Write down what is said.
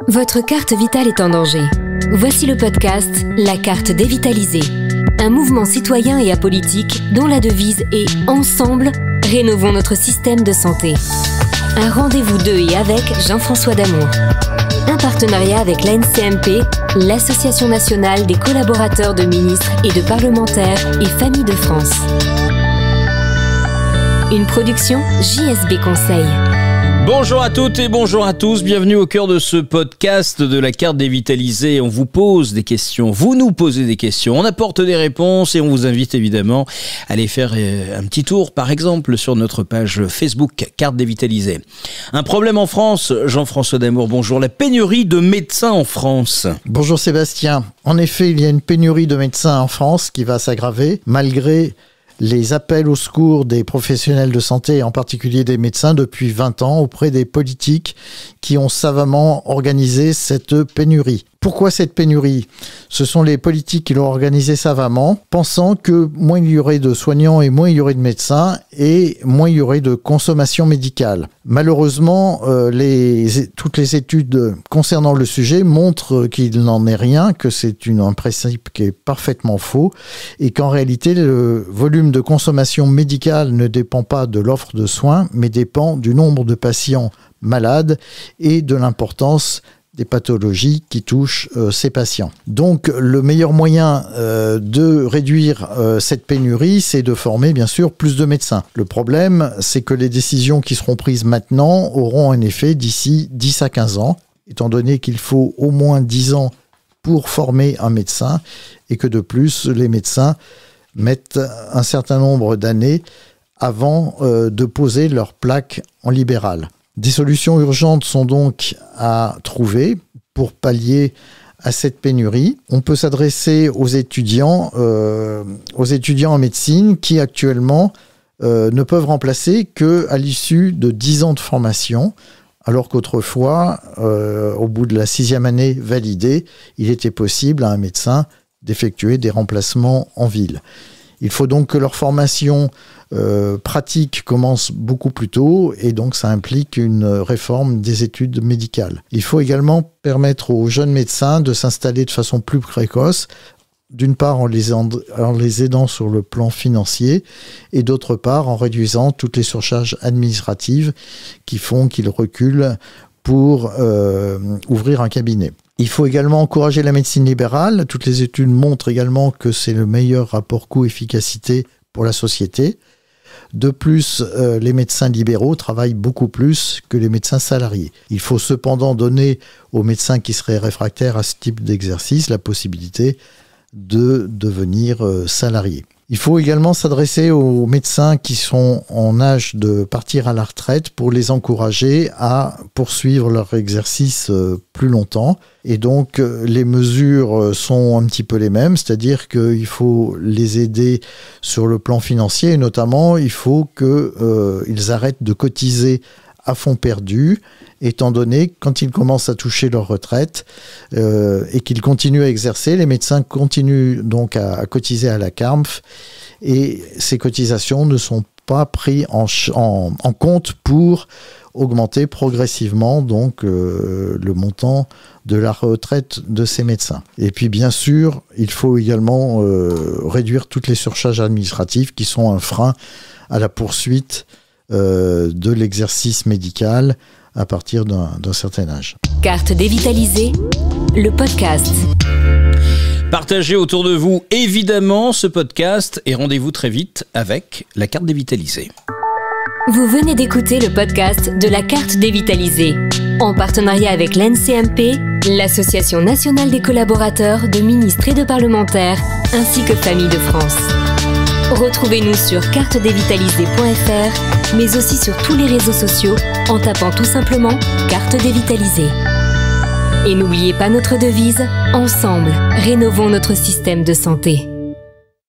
Votre carte vitale est en danger. Voici le podcast La carte dévitalisée. Un mouvement citoyen et apolitique dont la devise est « Ensemble, rénovons notre système de santé ». Un rendez-vous de et avec Jean-François Damour. Un partenariat avec l'ANCMP, l'Association nationale des collaborateurs de ministres et de parlementaires et familles de France. Une production JSB Conseil. Bonjour à toutes et bonjour à tous, bienvenue au cœur de ce podcast de la carte dévitalisée. On vous pose des questions, vous nous posez des questions, on apporte des réponses et on vous invite évidemment à aller faire un petit tour par exemple sur notre page Facebook Carte dévitalisée. Un problème en France, Jean-François Damour, bonjour, la pénurie de médecins en France. Bonjour Sébastien, en effet il y a une pénurie de médecins en France qui va s'aggraver malgré les appels au secours des professionnels de santé, et en particulier des médecins, depuis 20 ans, auprès des politiques qui ont savamment organisé cette pénurie. Pourquoi cette pénurie ? Ce sont les politiques qui l'ont organisée savamment, pensant que moins il y aurait de soignants et moins il y aurait de médecins et moins il y aurait de consommation médicale. Malheureusement, toutes les études concernant le sujet montrent qu'il n'en est rien, que c'est un principe qui est parfaitement faux et qu'en réalité, le volume de consommation médicale ne dépend pas de l'offre de soins, mais dépend du nombre de patients malades et de l'importance des pathologies qui touchent ces patients. Donc le meilleur moyen de réduire cette pénurie, c'est de former bien sûr plus de médecins. Le problème, c'est que les décisions qui seront prises maintenant auront un effet d'ici 10 à 15 ans, étant donné qu'il faut au moins 10 ans pour former un médecin et que de plus, les médecins mettent un certain nombre d'années avant de poser leur plaque en libéral. Des solutions urgentes sont donc à trouver pour pallier à cette pénurie. On peut s'adresser aux étudiants en médecine qui actuellement ne peuvent remplacer qu'à l'issue de 10 ans de formation, alors qu'autrefois, au bout de la 6e année validée, il était possible à un médecin d'effectuer des remplacements en ville. Il faut donc que leur formation pratique commence beaucoup plus tôt et donc ça implique une réforme des études médicales. Il faut également permettre aux jeunes médecins de s'installer de façon plus précoce, d'une part en les aidant sur le plan financier et d'autre part en réduisant toutes les surcharges administratives qui font qu'ils reculent pour ouvrir un cabinet. Il faut également encourager la médecine libérale. Toutes les études montrent également que c'est le meilleur rapport coût-efficacité pour la société. De plus, les médecins libéraux travaillent beaucoup plus que les médecins salariés. Il faut cependant donner aux médecins qui seraient réfractaires à ce type d'exercice la possibilité de devenir salariés. Il faut également s'adresser aux médecins qui sont en âge de partir à la retraite pour les encourager à poursuivre leur exercice plus longtemps. Et donc, les mesures sont un petit peu les mêmes, c'est-à-dire qu'il faut les aider sur le plan financier et notamment, il faut qu'ils arrêtent de cotiser à fonds perdu, étant donné quand ils commencent à toucher leur retraite et qu'ils continuent à exercer, les médecins continuent donc à cotiser à la CARMF et ces cotisations ne sont pas prises en compte pour augmenter progressivement donc le montant de la retraite de ces médecins. Et puis bien sûr, il faut également réduire toutes les surcharges administratives qui sont un frein à la poursuite de l'exercice médical à partir d'un certain âge. Carte dévitalisée, le podcast. Partagez autour de vous évidemment ce podcast et rendez-vous très vite avec la carte dévitalisée. Vous venez d'écouter le podcast de la carte dévitalisée, en partenariat avec l'ANCMP, l'Association nationale des collaborateurs de ministres et de parlementaires, ainsi que Familles de France. Retrouvez-nous sur cartedévitalisée.fr, mais aussi sur tous les réseaux sociaux en tapant tout simplement Carte dévitalisée. Et n'oubliez pas notre devise, ensemble, rénovons notre système de santé.